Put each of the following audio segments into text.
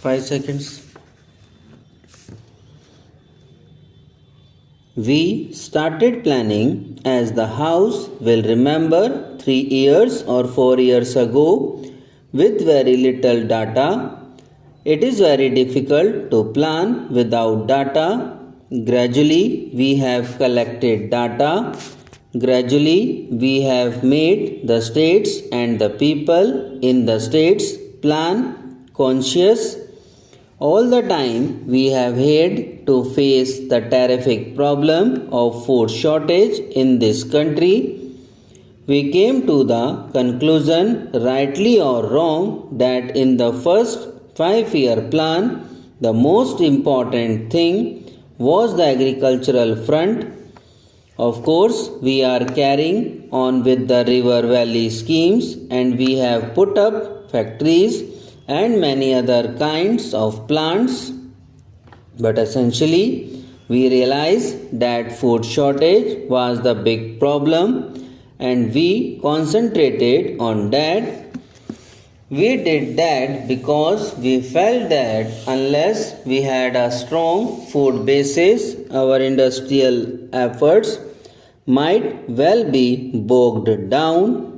5 seconds. We started planning as the house will remember 3 years or 4 years ago with very little data. It is very difficult to plan without data. Gradually, we have collected data. Gradually, we have made the states and the people in the states plan conscious. All the time, we have had to face the terrific problem of food shortage in this country. We came to the conclusion, rightly or wrong, that in the first 5-year plan, the most important thing was the agricultural front. Of course, we are carrying on with the river valley schemes and we have put up factories and many other kinds of plants. But essentially, we realized that food shortage was the big problem and we concentrated on that. We did that because we felt that unless we had a strong food basis, our industrial efforts might well be bogged down.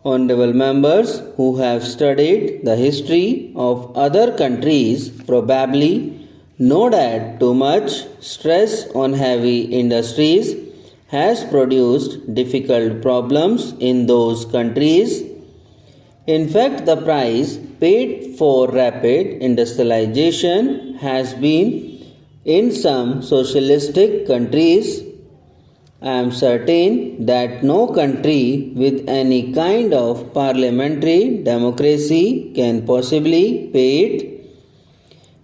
Honorable members who have studied the history of other countries probably know that too much stress on heavy industries has produced difficult problems in those countries. In fact, the price paid for rapid industrialization has been in some socialistic countries. I am certain that no country with any kind of parliamentary democracy can possibly pay it.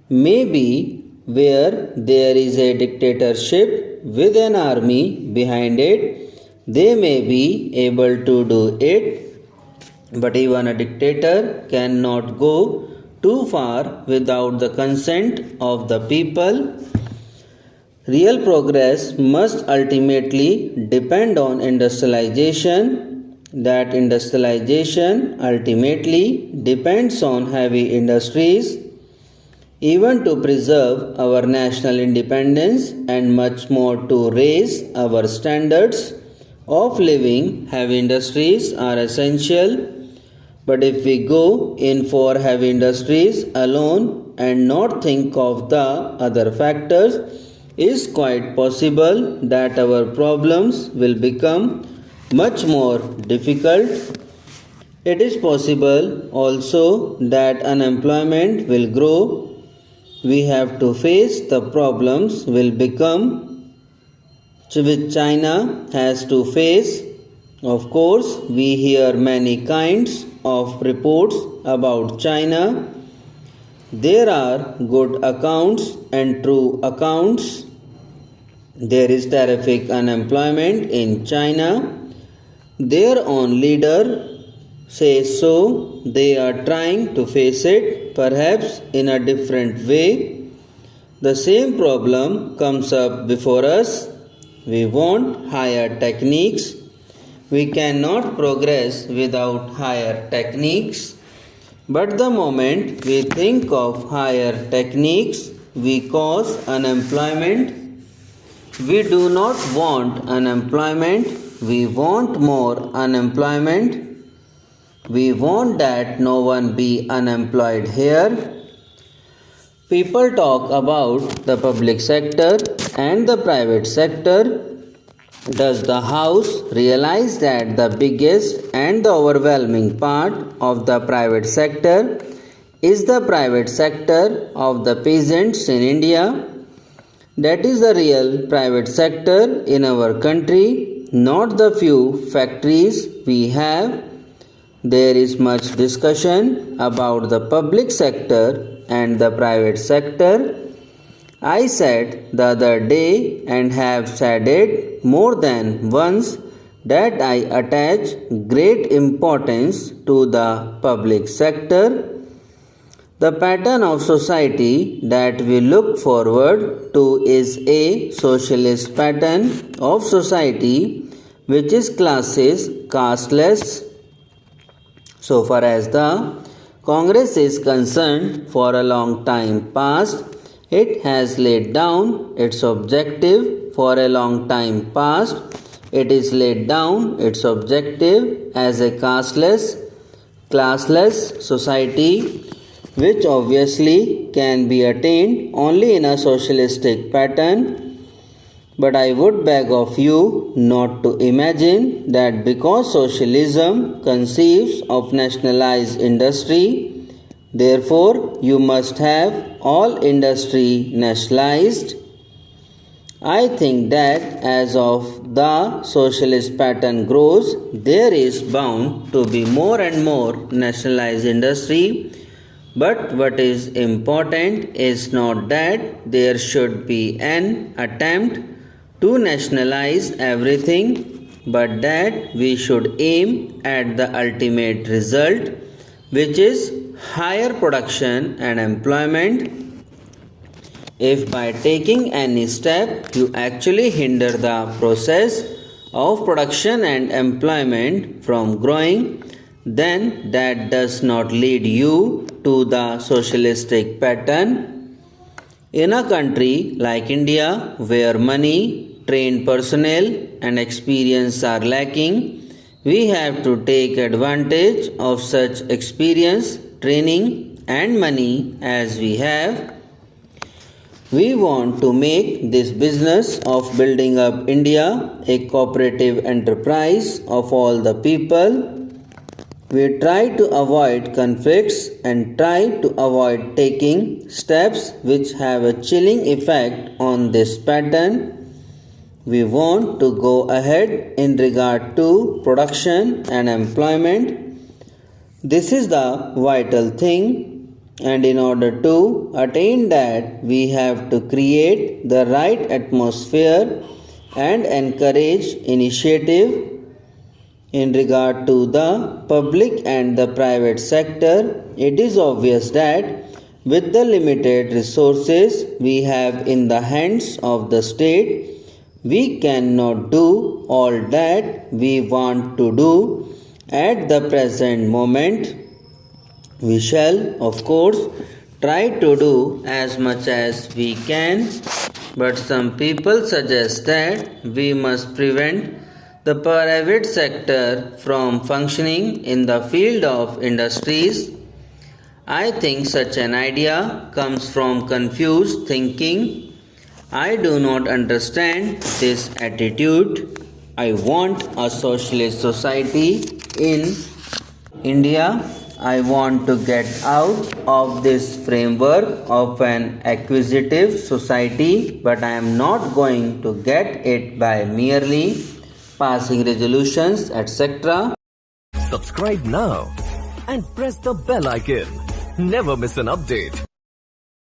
Maybe where there is a dictatorship with an army behind it, they may be able to do it. But even a dictator cannot go too far without the consent of the people. Real progress must ultimately depend on industrialization. That industrialization ultimately depends on heavy industries. Even to preserve our national independence and much more to raise our standards of living, heavy industries are essential. But if we go in for heavy industries alone and not think of the other factors, it is quite possible that our problems will become much more difficult. It is possible also that unemployment will grow. We have to face the problems will become which China has to face. Of course, we hear many kinds of reports about China. There are good accounts and true accounts. There is terrific unemployment in China. Their own leader says so. They are trying to face it, perhaps in a different way. The same problem comes up before us. We want higher techniques. We cannot progress without higher techniques. But the moment we think of higher techniques, we cause unemployment. We do not want unemployment. We want more unemployment. We want that no one be unemployed here. People talk about the public sector and the private sector. Does the House realize that the biggest and the overwhelming part of the private sector is the private sector of the peasants in India? That is the real private sector in our country, not the few factories we have. There is much discussion about the public sector and the private sector. I said the other day and have said it more than once that I attach great importance to the public sector. The pattern of society that we look forward to is a socialist pattern of society which is classless so far as the Congress is concerned for a long time past. It has laid down its objective for a long time past. It is laid down its objective as a classless society, which obviously can be attained only in a socialistic pattern. But I would beg of you not to imagine that because socialism conceives of nationalized industry, therefore you must have all industry nationalized. I think that as of the socialist pattern grows, there is bound to be more and more nationalized industry. But what is important is not that there should be an attempt to nationalize everything, but that we should aim at the ultimate result, which is higher production and employment. If by taking any step you actually hinder the process of production and employment from growing, then that does not lead you to the socialistic pattern. In a country like India, where money, trained personnel and experience are lacking, we have to take advantage of such experience, training and money as we have. We want to make this business of building up India a cooperative enterprise of all the people. We try to avoid conflicts and try to avoid taking steps which have a chilling effect on this pattern. We want to go ahead in regard to production and employment. This is the vital thing, and in order to attain that, we have to create the right atmosphere and encourage initiative. In regard to the public and the private sector, it is obvious that with the limited resources we have in the hands of the state, we cannot do all that we want to do at the present moment. We shall, of course, try to do as much as we can, but some people suggest that we must prevent the private sector from functioning in the field of industries. I think such an idea comes from confused thinking. I do not understand this attitude. I want a socialist society in India. I want to get out of this framework of an acquisitive society, but I am not going to get it by merely passing resolutions, etc. Subscribe now and press the bell icon. Never miss an update.